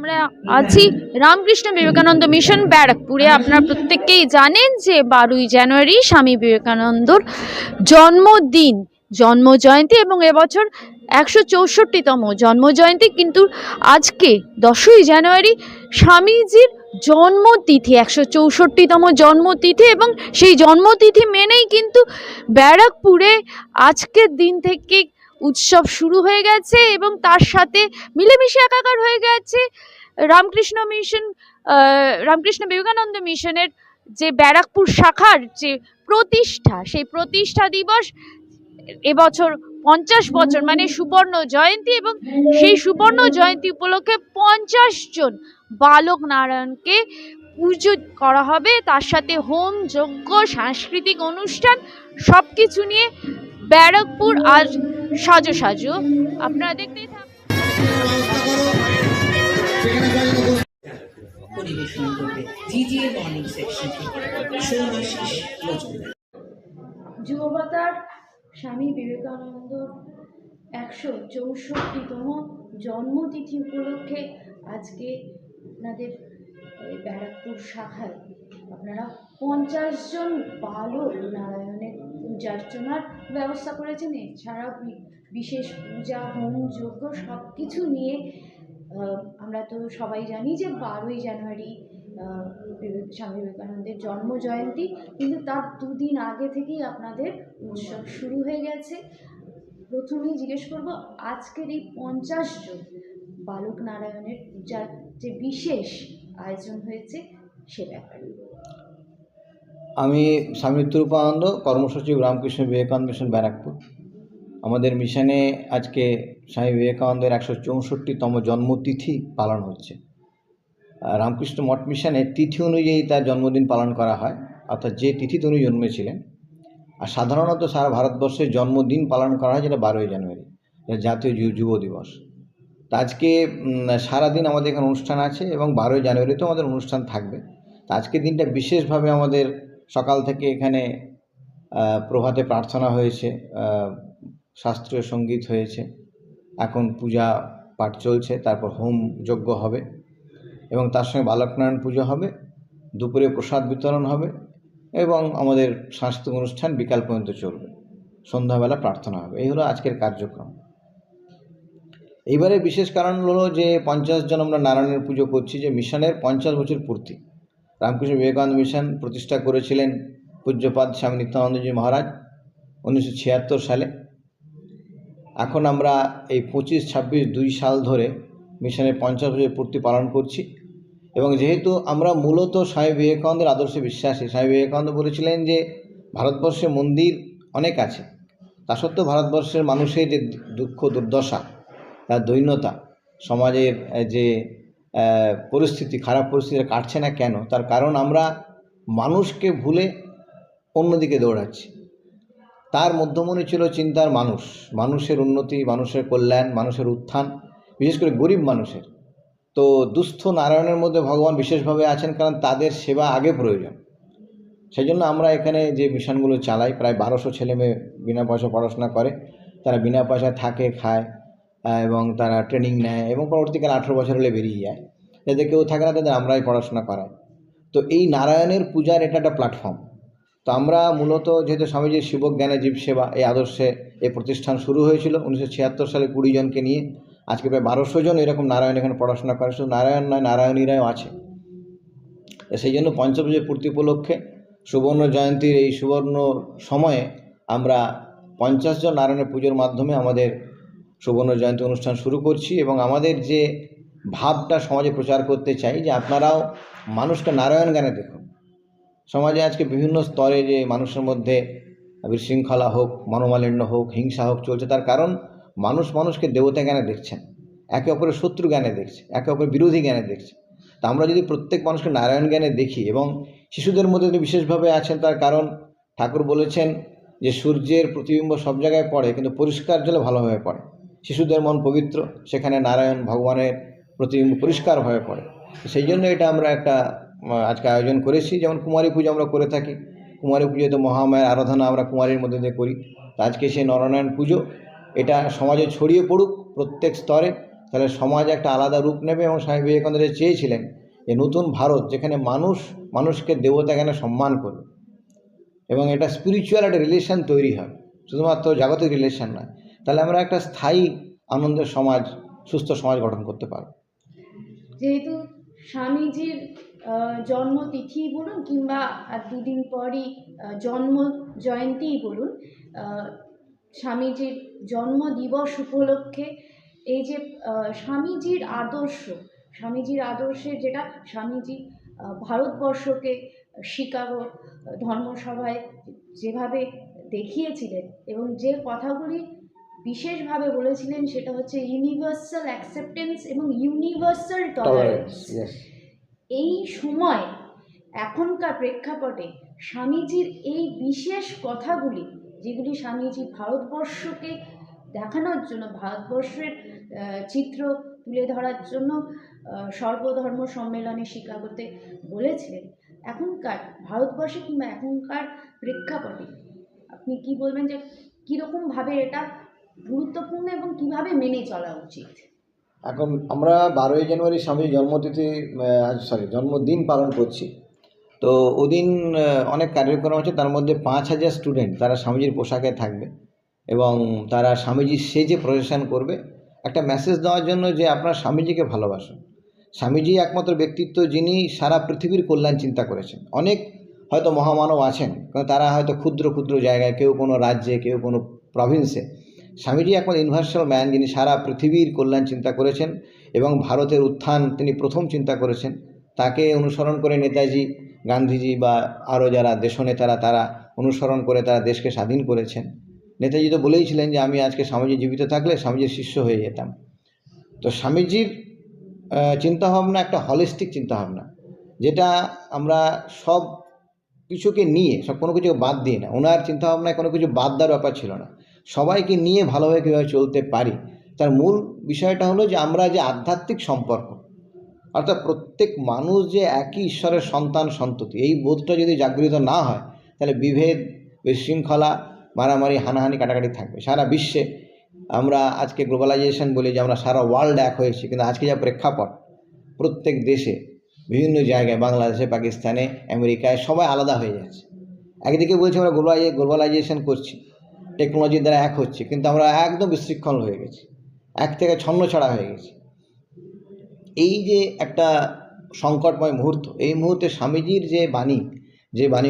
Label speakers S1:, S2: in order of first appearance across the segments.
S1: আমরা আছি রামকৃষ্ণ বিবেকানন্দ মিশন ব্যারাকপুরে। আপনারা প্রত্যেকেই জানেন যে 12ই জানুয়ারি স্বামী বিবেকানন্দর জন্মদিন, জন্মজয়ন্তী এবং এবছর 164তম জন্মজয়ন্তী। কিন্তু আজকে 10ই জানুয়ারি স্বামীজির জন্মতিথি, 164তম জন্মতিথি, এবং সেই জন্মতিথি মেনেই কিন্তু ব্যারাকপুরে আজকের দিন থেকে উৎসব শুরু হয়ে গেছে এবং তার সাথে মিলেমিশে একাকার হয়ে গেছে রামকৃষ্ণ মিশন, রামকৃষ্ণ বিবেকানন্দ মিশনের যে ব্যারাকপুর শাখার যে প্রতিষ্ঠা, সেই প্রতিষ্ঠা দিবস এবছর 50 বছর, মানে সুবর্ণ জয়ন্তী, এবং সেই সুবর্ণ জয়ন্তী উপলক্ষে 50 জন বালক নারায়ণকে পুজো করা হবে। তার সাথে হোম যজ্ঞ, সাংস্কৃতিক অনুষ্ঠান সব কিছু নিয়ে ব্যারাকপুর আজ সাজো সাজো। আপনারা দেখতেই থাকুন।
S2: পরিবেশন করবে জিজিএ মর্নিং সেকশন সৌমাশিস মজুমদার।
S1: যুবতার স্বামী বিবেকানন্দ 164তম জন্মতিথি উপলক্ষে আজকে আপনাদের ব্যারাকপুর শাখায় আপনারা 50 জন বালক নারায়ণের পূজার্চনার ব্যবস্থা করেছেন। এছাড়াও বিশেষ পূজা, হোম যজ্ঞ সব কিছু নিয়ে আমরা তো সবাই জানি যে 12ই জানুয়ারি স্বামী বিবেকানন্দের জন্মজয়ন্তী, কিন্তু তার দুদিন আগে থেকেই আপনাদের উৎসব শুরু হয়ে গেছে। প্রথমেই জিজ্ঞেস করব আজকের এই 50 জন বালক নারায়ণের পূজার যে বিশেষ আয়োজন হয়েছে সে ব্যাপারে।
S3: আমি স্বামী তরূপানন্দ, কর্মসচিব রামকৃষ্ণ বিবেকানন্দ মিশন ব্যারাকপুর। আমাদের মিশনে আজকে স্বামী বিবেকানন্দের 164তম জন্মতিথি পালন হচ্ছে। রামকৃষ্ণ মঠ মিশনের তিথি অনুযায়ী তার জন্মদিন পালন করা হয়, অর্থাৎ যে তিথিতে উনি জন্মেছিলেন। আর সাধারণত সারা ভারতবর্ষে জন্মদিন পালন করা হয় যেটা 12ই জানুয়ারি, জাতীয় যুব দিবস। তো আজকে সারাদিন আমাদের এখানে অনুষ্ঠান আছে এবং 12ই জানুয়ারিতেও আমাদের অনুষ্ঠান থাকবে। তো আজকের দিনটা বিশেষভাবে আমাদের সকাল থেকে এখানে প্রভাতে প্রার্থনা হয়েছে, শাস্ত্রীয় সঙ্গীত হয়েছে, এখন পূজা পাঠ চলছে, তারপর হোম যজ্ঞ হবে এবং তার সঙ্গে বালকনারায়ণ পুজো হবে, দুপুরে প্রসাদ বিতরণ হবে এবং আমাদের সাংস্কৃতিক অনুষ্ঠান বিকাল পর্যন্ত চলবে, সন্ধ্যাবেলা প্রার্থনা হবে। এই হলো আজকের কার্যক্রম। এইবারে বিশেষ কারণ হলো যে 50 জন আমরা নারায়ণের পুজো করছি, যে মিশনের 50 বছর পূর্তি। রামকৃষ্ণ বিবেকানন্দ মিশন প্রতিষ্ঠা করেছিলেন পূজ্যপাদ স্বামী নিত্যানন্দজি মহারাজ 1976 সালে। এখন আমরা এই 25, 26, 2 সাল ধরে মিশনের 50 বছর পূর্তি পালন করছি। এবং যেহেতু আমরা মূলত স্বামী বিবেকানন্দের আদর্শে বিশ্বাসী, স্বামী বিবেকানন্দ বলেছিলেন যে ভারতবর্ষে মন্দির অনেক আছে, তা সত্ত্বেও ভারতবর্ষের মানুষের যে দুঃখ দুর্দশা, তার দৈন্যতা, সমাজের যে পরিস্থিতি, খারাপ পরিস্থিতি কাটছে না কেন, তার কারণ আমরা মানুষকে ভুলে অন্যদিকে দৌড়াচ্ছি। তার মধ্যমণি ছিল চিন্তার মানুষ, মানুষের উন্নতি, মানুষের কল্যাণ, মানুষের উত্থান, বিশেষ করে গরিব মানুষের। তো দুস্থ নারায়ণের মধ্যে ভগবান বিশেষভাবে আছেন, কারণ তাদের সেবা আগে প্রয়োজন। সেই জন্য আমরা এখানে যে মিশনগুলো চালাই, প্রায় 1200 ছেলেমেয়ে বিনা পয়সা পড়াশোনা করে, তারা বিনা পয়সায় থাকে, খায় এবং তারা ট্রেনিং নেয় এবং পরবর্তীকালে 18 বছর হলে বেরিয়ে যায়। যাদের কেউ থাকে না তাদের আমরাই পড়াশোনা করাই। তো এই নারায়ণের পূজার এটা একটা প্ল্যাটফর্ম। তো আমরা মূলত যেহেতু স্বামীজির শিবজ্ঞানে জীব সেবা এই আদর্শে এই প্রতিষ্ঠান শুরু হয়েছিল 1976 সালে 20 জনকে নিয়ে। আজকে প্রায় 1200 জন এরকম নারায়ণ এখানে পড়াশোনা করে। শুধু নারায়ণ নয়, নারায়ণীরাও আছে। সেই জন্য 50 বছর পূর্তি উপলক্ষে সুবর্ণ জয়ন্তীর এই সুবর্ণ সময়ে আমরা 50 জন নারায়ণের পুজোর মাধ্যমে আমাদের সুবর্ণ জয়ন্তী অনুষ্ঠান শুরু করছি। এবং আমাদের যে ভাবটা সমাজে প্রচার করতে চাই যে আপনারাও মানুষকে নারায়ণ জ্ঞানে দেখুন। সমাজে আজকে বিভিন্ন স্তরে যে মানুষের মধ্যে বিশৃঙ্খলা হোক, মনোমালিন্য হোক, হিংসা হোক চলছে, তার কারণ মানুষ মানুষকে দেবতা জ্ঞানে দেখছেন, একে অপরের শত্রু জ্ঞানে দেখছে, একে অপরের বিরোধী জ্ঞানে দেখছে। তা আমরা যদি প্রত্যেক মানুষকে নারায়ণ জ্ঞানে দেখি, এবং শিশুদের মধ্যে যদি বিশেষভাবে আছেন, তার কারণ ঠাকুর বলেছেন যে সূর্যের প্রতিবিম্ব সব জায়গায় পড়ে, কিন্তু পরিষ্কার জলে ভালোভাবে পড়ে। শিশুদের মন পবিত্র, সেখানে নারায়ণ ভগবানের প্রতিবিম্ব পরিষ্কারভাবে পড়ে। সেই জন্য এটা আমরা একটা আজকে আয়োজন করেছি। যেমন কুমারী পুজো আমরা করে থাকি, কুমারী পুজোতে মহামায়ের আরাধনা আমরা কুমারীর মধ্যে দিয়ে করি। তা আজকে সেই নরনারায়ণ পুজো, এটা সমাজে ছড়িয়ে পড়ুক প্রত্যেক স্তরে, তাহলে সমাজ একটা আলাদা রূপ নেবে। এবং স্বামী বিবেকানন্দ যে চেয়েছিলেন যে নতুন ভারত, যেখানে মানুষ মানুষকে দেবতা জ্ঞানে সম্মান করবে এবং এটা স্পিরিচুয়াল একটা রিলেশন তৈরি হবে, শুধুমাত্র জাগতিক রিলেশন নয়, তাহলে আমরা একটা স্থায়ী আনন্দের সমাজ, সুস্থ সমাজ গঠন করতে পারব।
S1: যেহেতু স্বামীজির জন্মতিথি বলুন কিংবা আর দুদিন পরই জন্ম জয়ন্তীই বলুন, স্বামীজির জন্মদিবস উপলক্ষে এই যে স্বামীজির আদর্শের যেটা স্বামীজি ভারতবর্ষকে শিকাগো ধর্মসভায় যেভাবে দেখিয়েছিলেন এবং যে কথাগুলি বিশেষভাবে বলেছিলেন, সেটা হচ্ছে ইউনিভার্সাল অ্যাকসেপ্টেন্স এবং ইউনিভার্সাল টলারেন্স। এই সময় এখনকার প্রেক্ষাপটে স্বামীজির এই বিশেষ কথাগুলি, যেগুলি স্বামীজি ভারতবর্ষকে দেখানোর জন্য, ভারতবর্ষের চিত্র তুলে ধরার জন্য সর্বধর্ম সম্মেলনে শিকাগোতে বলেছিলেন, এখনকার ভারতবর্ষে কিংবা এখনকার প্রেক্ষাপটে আপনি কি বলবেন যে কীরকমভাবে এটা গুরুত্বপূর্ণ এবং কিভাবে মেনে চলা উচিত?
S3: এখন আমরা 12ই জানুয়ারি স্বামীজির জন্মদিন পালন করছি। তো ওদিন অনেক কার্যক্রম আছে, তার মধ্যে 5000 স্টুডেন্ট তারা স্বামীজির পোশাকে থাকবে এবং তারা স্বামীজির সেজে প্রসেশন করবে, একটা মেসেজ দেওয়ার জন্য যে আপনারা স্বামীজিকে ভালোবাসুন। স্বামীজি একমাত্র ব্যক্তিত্ব যিনি সারা পৃথিবীর কল্যাণ চিন্তা করেছেন। অনেক হয়তো মহামানব আছেন, কারণ তারা হয়তো ক্ষুদ্র ক্ষুদ্র জায়গায়, কেউ কোনো রাজ্যে, কেউ কোনো প্রভিন্সে। স্বামীজি একমাত্র ইউনিভার্সাল ম্যান, যিনি সারা পৃথিবীর কল্যাণ চিন্তা করেছেন এবং ভারতের উত্থান তিনি প্রথম চিন্তা করেছেন। তাকে অনুসরণ করে নেতাজি, গান্ধীজি বা আরও যারা দেশনেতারা, তারা অনুসরণ করে তারা দেশকে স্বাধীন করেছেন। নেতাজি তো বলেইছিলেন যে আমি আজকে স্বামীজি জীবিত থাকলে স্বামীজির শিষ্য হয়ে যেতাম। তো স্বামীজির চিন্তাভাবনা একটা হলিস্টিক চিন্তাভাবনা, যেটা আমরা সব কিছুকে নিয়ে, কোনো কিছু বাদ দিয়ে না। ওনার চিন্তাভাবনায় কোনো কিছু বাদ দেওয়ার ব্যাপার ছিল না, সবাইকে নিয়ে ভালোভাবে কীভাবে চলতে পারি। তার মূল বিষয়টা হলো যে আমরা যে আধ্যাত্মিক সম্পর্ক, অর্থাৎ প্রত্যেক মানুষ যে একই ঈশ্বরের সন্তান সন্ততি, এই বোধটা যদি জাগৃত না হয়, তাহলে বিভেদ, বিশৃঙ্খলা, মারামারি, হানাহানি, কাটাকাটি থাকবে সারা বিশ্বে। আমরা আজকে গ্লোবালাইজেশন বলি যে আমরা সারা ওয়ার্ল্ড এক হয়েছি, কিন্তু আজকে যা প্রেক্ষাপট, প্রত্যেক দেশে, বিভিন্ন জায়গায়, বাংলাদেশে, পাকিস্তানে, আমেরিকায় সবাই আলাদা হয়ে যাচ্ছে। একদিকে বলছি আমরা গ্লোবালাইজেশন করছি, টেকনোলজির দ্বারা এক হচ্ছে, কিন্তু আমরা একদম বিশৃঙ্খল হয়ে গেছি, এক থেকে ছন্নছাড়া হয়ে গেছি। এই যে একটা সংকটময় মুহূর্ত, এই মুহূর্তে স্বামীজির যে বাণী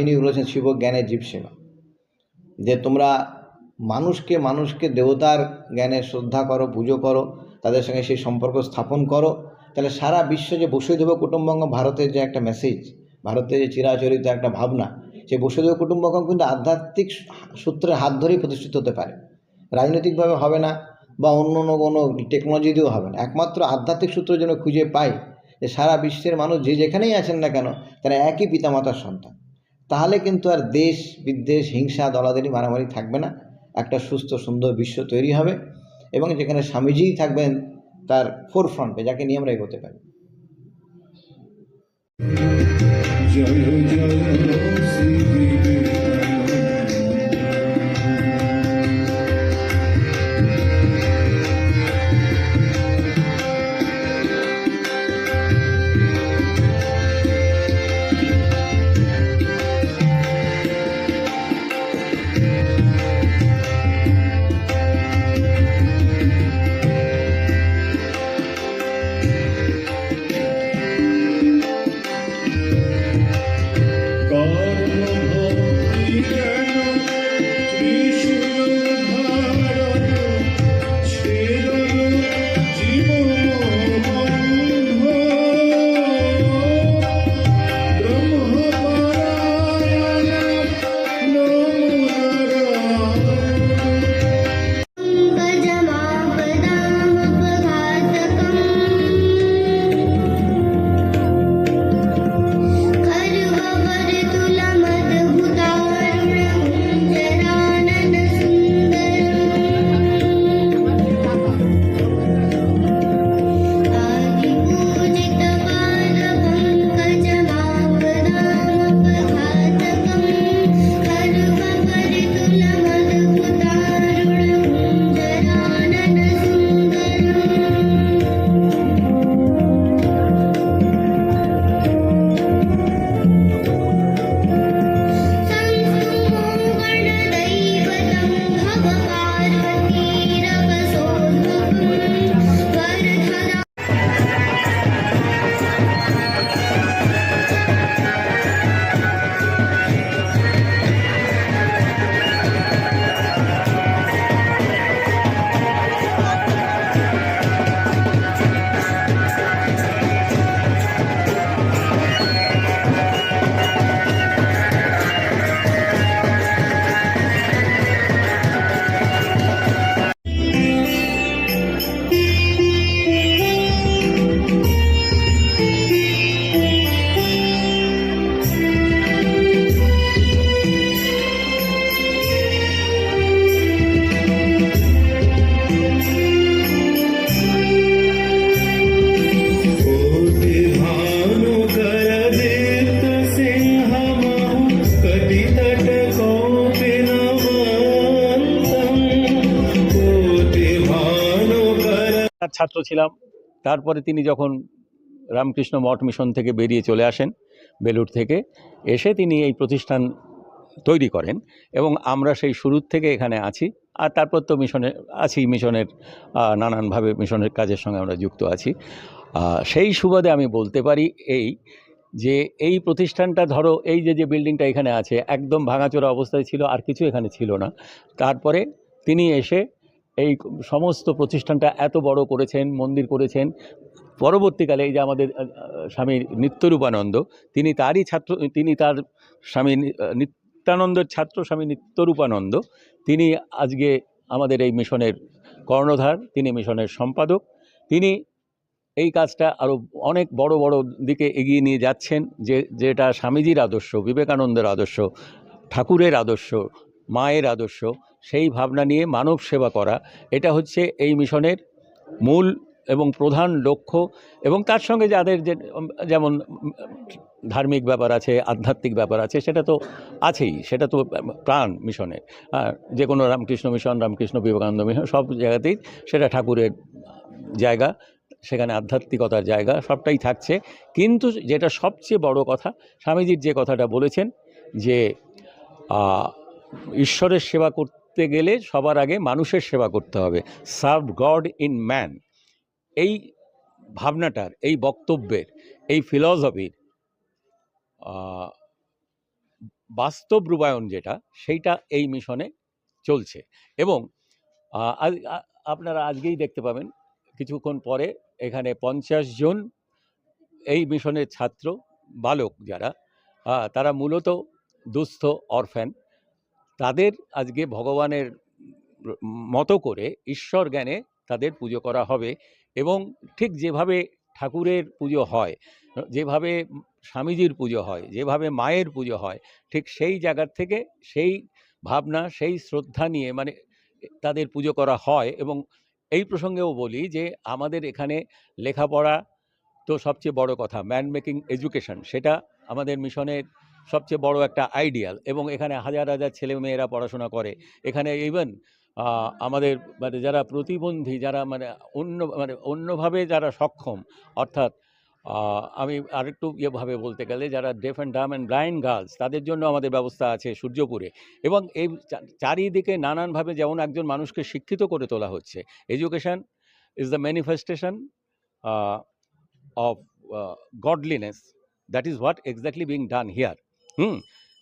S3: উনি বলেছেন শিব জ্ঞানের জীব সেবা, যে তোমরা মানুষকে দেবতার জ্ঞানে শ্রদ্ধা করো, পুজো করো, তাদের সঙ্গে সেই সম্পর্ক স্থাপন করো, তাহলে সারা বিশ্ব যে বসুধৈব কুটুম্বকম, ভারতের যে একটা মেসেজ, ভারতের যে চিরাচরিত একটা ভাবনা, সেই বসুধৈব কুটুম্বকম কিন্তু আধ্যাত্মিক সূত্রের হাত ধরেই প্রতিষ্ঠিত হতে পারে। রাজনৈতিকভাবে হবে না বা অন্য কোনো টেকনোলজি দিয়েও হবে না, একমাত্র আধ্যাত্মিক সূত্রের জন্য খুঁজে পাই যে সারা বিশ্বের মানুষ যে যেখানেই আছেন না কেন, তারা একই পিতামাতার সন্তান। তাহলে কিন্তু আর দেশ বিদ্বেষ, হিংসা, দলাদলি, মারামারি থাকবে না, একটা সুস্থ সুন্দর বিশ্ব তৈরি হবে এবং যেখানে স্বামীজিই থাকবেন তার ফোরফ্রন্টে, যাকে নিয়ে আমরা এগোতে পারি।
S4: কর্ম ছাত্র ছিলাম। তারপরে তিনি যখন রামকৃষ্ণ মঠ মিশন থেকে বেরিয়ে চলে আসেন বেলুড় থেকে, এসে তিনি এই প্রতিষ্ঠান তৈরি করেন এবং আমরা সেই শুরুর থেকে এখানে আছি। আর তারপর তো মিশনে আছি, মিশনের নানানভাবে মিশনের কাজের সঙ্গে আমরা যুক্ত আছি। সেই সুবাদে আমি বলতে পারি যে এই প্রতিষ্ঠানটা, ধরো এই যে বিল্ডিংটা এখানে আছে একদম ভাঙাচোরা অবস্থায় ছিল, আর কিছু এখানে ছিল না। তারপরে তিনি এসে এই সমস্ত প্রতিষ্ঠানটা এত বড় করেছেন, মন্দির করেছেন। পরবর্তীকালে এই যে আমাদের স্বামী নিত্যরূপানন্দ, তিনি তার স্বামী নিত্যানন্দের ছাত্র স্বামী নিত্যরূপানন্দ, তিনি আজকে আমাদের এই মিশনের কর্ণধার, তিনি মিশনের সম্পাদক। তিনি এই কাজটা আরও অনেক বড় বড় দিকে এগিয়ে নিয়ে যাচ্ছেন, যেটা স্বামীজির আদর্শ, বিবেকানন্দের আদর্শ, ঠাকুরের আদর্শ, মায়ের আদর্শ, সেই ভাবনা নিয়ে মানব সেবা করা, এটা হচ্ছে এই মিশনের মূল এবং প্রধান লক্ষ্য। এবং তার সঙ্গে যাদের যেমন ধার্মিক ব্যাপার আছে, আধ্যাত্মিক ব্যাপার আছে, সেটা তো আছেই, সেটা তো প্রাণ মিশনের। যে কোনো রামকৃষ্ণ মিশন, রামকৃষ্ণ বিবেকানন্দ মিশন, সব জায়গাতেই সেটা ঠাকুরের জায়গা, সেখানে আধ্যাত্মিকতার জায়গা, সবটাই থাকছে। কিন্তু যেটা সবচেয়ে বড় কথা, স্বামীজির যে কথাটা বলেছেন যে ঈশ্বরের সেবা করতে গেলে সবার আগে মানুষের সেবা করতে হবে, সার্ভ গড ইন ম্যান। এই ভাবনাটার, এই বক্তব্যের, এই ফিলসফির বাস্তব রূপায়ণ যেটা, সেইটা এই মিশনে চলছে। এবং আপনারা আজকেই দেখতে পাবেন, কিছুক্ষণ পরে এখানে 50 জন এই মিশনের ছাত্র, বালক যারা, তারা মূলত দুস্থ অরফ্যান, তাদের আজকে ভগবানের মতো করে ঈশ্বর জ্ঞানে তাদের পুজো করা হবে। এবং ঠিক যেভাবে ঠাকুরের পুজো হয়, যেভাবে স্বামীজির পুজো হয়, যেভাবে মায়ের পুজো হয়, ঠিক সেই জায়গার থেকে সেই ভাবনা, সেই শ্রদ্ধা নিয়ে মানে তাদের পুজো করা হয়। এবং এই প্রসঙ্গেও বলি যে আমাদের এখানে লেখাপড়া তো সবচেয়ে বড় কথা, ম্যান মেকিং এডুকেশন, সেটা আমাদের মিশনের সবচেয়ে বড় একটা আইডিয়াল। এবং এখানে হাজার হাজার ছেলে মেয়েরা পড়াশোনা করে। এখানে ইভেন আমাদের মানে যারা প্রতিবন্ধী, যারা অন্যভাবে যারা সক্ষম, অর্থাৎ আমি আরেকটু ইয়েভাবে বলতে গেলে যারা deaf and Dam and blind girls, তাদের জন্য আমাদের ব্যবস্থা আছে সূর্যপুরে। এবং এই চারিদিকে নানানভাবে যেমন একজন মানুষকে শিক্ষিত করে তোলা হচ্ছে। Education is the manifestation of godliness. That is what exactly being done here.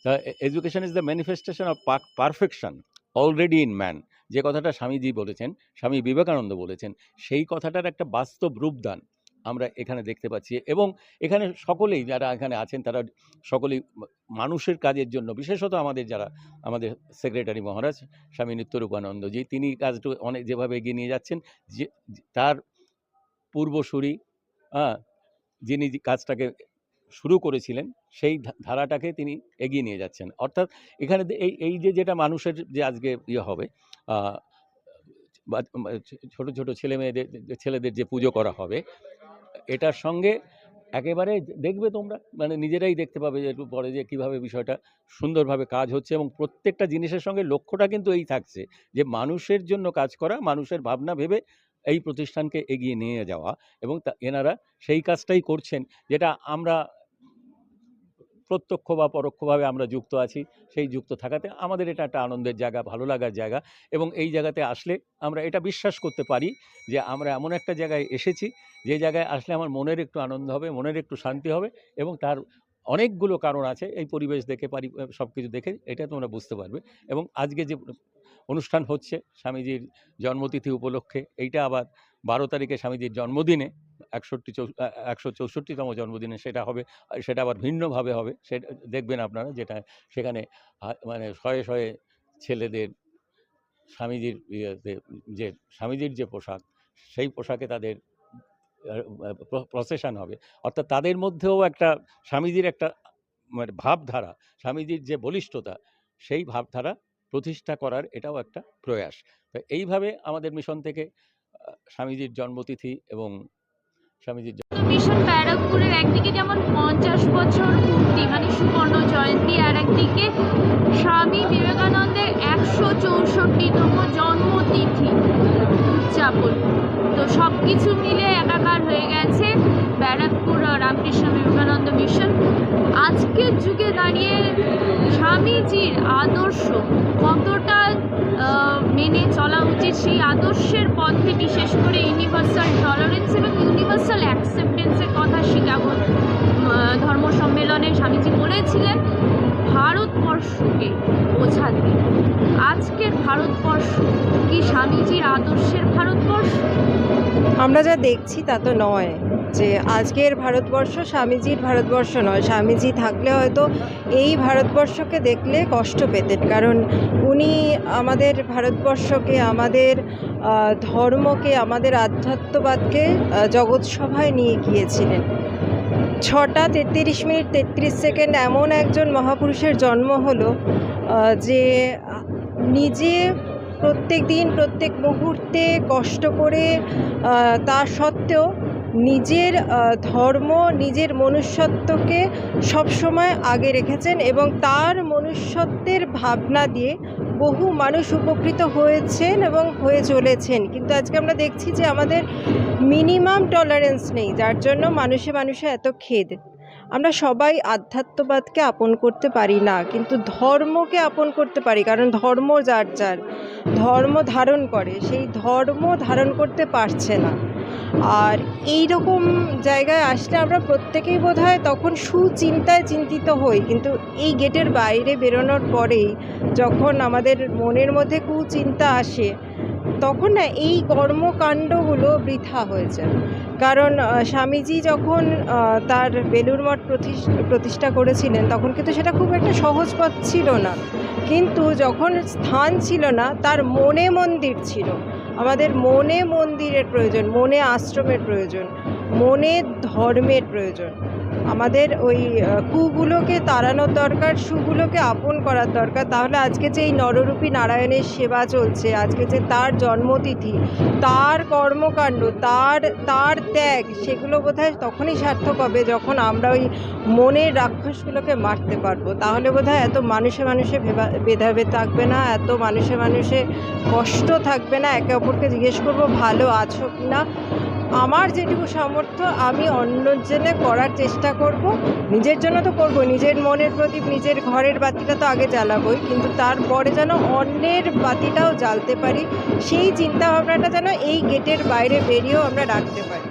S4: The education is the manifestation of perfection already in man. যে কথাটা স্বামীজি বলেছেন, স্বামী বিবেকানন্দ বলেছেন, সেই কথাটার একটা বাস্তব রূপদান আমরা এখানে দেখতে পাচ্ছি। এবং এখানে সকলেই যারা এখানে আছেন, তারা সকলেই মানুষের কাজের জন্য, বিশেষত আমাদের সেক্রেটারি মহারাজ স্বামী নিত্যরূপানন্দজি, তিনি কাজটা অনেক যেভাবে এগিয়ে নিয়ে যাচ্ছেন, যে তার পূর্বসূরি যিনি কাজটাকে শুরু করেছিলেন, সেই ধারাটাকে তিনি এগিয়ে নিয়ে যাচ্ছেন। অর্থাৎ এখানে এই যেটা মানুষের যে আজকে ইয়ে হবে, ছোট ছোট ছেলেদের যে পুজো করা হবে, এটার সঙ্গে একেবারে দেখবে তোমরা, মানে নিজেরাই দেখতে পাবে যে একটু পরে যে কীভাবে বিষয়টা সুন্দরভাবে কাজ হচ্ছে। এবং প্রত্যেকটা জিনিসের সঙ্গে লক্ষ্যটা কিন্তু এই থাকছে যে মানুষের জন্য কাজ করা, মানুষের ভাবনা ভেবে এই প্রতিষ্ঠানকে এগিয়ে নিয়ে যাওয়া। এবং এনারা সেই কাজটাই করছেন, যেটা আমরা প্রত্যক্ষ বা পরোক্ষভাবে আমরা যুক্ত আছি। সেই যুক্ত থাকাতে আমাদের এটা একটা আনন্দের জায়গা, ভালো লাগার জায়গা। এবং এই জায়গাতে আসলে আমরা এটা বিশ্বাস করতে পারি যে আমরা এমন একটা জায়গায় এসেছি, যে জায়গায় আসলে আমার মনের একটু আনন্দ হবে, মনের একটু শান্তি হবে। এবং তার অনেকগুলো কারণ আছে, এই পরিবেশ দেখে সব কিছু দেখে এটা তোমরা বুঝতে পারবে। এবং আজকে যে অনুষ্ঠান হচ্ছে স্বামীজির জন্মতিথি উপলক্ষে, এইটা আবার 12 তারিখে স্বামীজির জন্মদিনে, 164তম জন্মদিনে সেটা হবে। সেটা আবার ভিন্নভাবে হবে, সেটা দেখবেন আপনারা, যেটা সেখানে মানে শয়ে শয়ে ছেলেদের স্বামীজির যে পোশাক, সেই পোশাকে তাদের প্রসেশন হবে। অর্থাৎ তাদের মধ্যেও একটা স্বামীজির একটা মানে ভাবধারা, স্বামীজির যে বলিষ্ঠতা, সেই ভাবধারা প্রতিষ্ঠা করার এটাও একটা প্রয়াস। তো এইভাবে আমাদের মিশন থেকে স্বামীজির জন্মতিথি এবং স্বামীজির
S1: মিশন ব্যারাকপুরের একদিকে যেমন 50 বছর পূর্তি মানে সুবর্ণ জয়ন্তী, আর একদিকে স্বামী বিবেকানন্দের 164তম জন্মতিথি উদযাপন, তো সব কিছু মিলে একাকার হয়ে গেছে ব্যারাকপুর রামকৃষ্ণ বিবেকানন্দ মিশন। আজকের যুগে দাঁড়িয়ে স্বামীজির আদর্শ কতটা মেনে চলা উচিত, সেই আদর্শের পথে বিশেষ করে ইউনিভার্সাল টলারেন্স এবং ইউনিভার্সাল অ্যাকসেপ্টেন্সের কথা শিকাগো ধর্ম সম্মেলনে স্বামীজি বলেছিলেন ভারতবর্ষকে বোঝাতে। আজকের ভারতবর্ষ কি স্বামীজির আদর্শের ভারতবর্ষ?
S5: আমরা যা দেখছি তা তো নয় যে আজকের ভারতবর্ষ স্বামীজির ভারতবর্ষ নয়। স্বামীজি থাকলে হয়তো এই ভারতবর্ষকে দেখলে কষ্ট পেতেন, কারণ উনি আমাদের ভারতবর্ষকে, আমাদের ধর্মকে, আমাদের আধ্যাত্মবাদকে জগৎসভায় নিয়ে গিয়েছিলেন। 6টা 33 মিনিট 33 সেকেন্ড এমন একজন মহাপুরুষের জন্ম হলো যে নিজে প্রত্যেক দিন প্রত্যেক মুহূর্তে কষ্ট করে তা সত্ত্বেও নিজের ধর্ম, নিজের মনুষ্যত্বকে সবসময় আগে রেখেছেন এবং তার মনুষ্যত্বের ভাবনা দিয়ে বহু মানুষ উপকৃত হয়েছেন এবং হয়ে চলেছেন। কিন্তু আজকে আমরা দেখছি যে আমাদের মিনিমাম টলারেন্স নেই, যার জন্য মানুষে মানুষে এত খেদ। আমরা সবাই আধ্যাত্মবাদকে আপন করতে পারি না, কিন্তু ধর্মকে আপন করতে পারি, কারণ ধর্ম যার যার ধর্ম ধারণ করে, সেই ধর্ম ধারণ করতে পারছে না। আর এই রকম জায়গায় আসলে আমরা প্রত্যেকেই বোধহয় তখন সুচিন্তায় চিন্তিত হই, কিন্তু এই গেটের বাইরে বেরোনোর পরেই যখন আমাদের মনের মধ্যে কুচিন্তা আসে, তখন না এই কর্মকাণ্ডগুলো বৃথা হয়ে যায়। কারণ স্বামীজি যখন তার বেলুড় মঠ প্রতিষ্ঠা করেছিলেন, তখন কিন্তু সেটা খুব একটা সহজ পথ ছিল না, কিন্তু যখন স্থান ছিল না, তার মনে মন্দির ছিল। আমাদের মনে মন্দিরের প্রয়োজন, মনে আশ্রমের প্রয়োজন, মনে ধর্মের প্রয়োজন। আমাদের ওই কুগুলোকে তাড়ানোর দরকার, সুগুলোকে আপন করার দরকার। তাহলে আজকে যে এই নররূপী নারায়ণের সেবা চলছে, আজকে যে তার জন্মতিথি, তার কর্মকাণ্ড, তার ত্যাগ, সেগুলো বোধহয় তখনই সার্থক হবে যখন আমরা ওই মনের রাক্ষসগুলোকে মারতে পারবো। তাহলে বোধহয় এত মানুষে মানুষে ভেদাভেদ থাকবে না, এত মানুষে মানুষে কষ্ট থাকবে না। একে অপরকে জিজ্ঞেস করবো ভালো আছো কি না। আমার যেটুকু সামর্থ্য আমি অন্যজনে করার চেষ্টা করব। নিজের জন্য তো করব, নিজের মনের প্রদীপ, নিজের ঘরের বাতিটা তো আগে জ্বালাবই, কিন্তু তারপরে যেন অন্যের বাতিটাও জ্বালতে পারি, সেই চিন্তাভাবনাটা যেন এই গেটের বাইরে বেরিয়েও আমরা রাখতে পারি।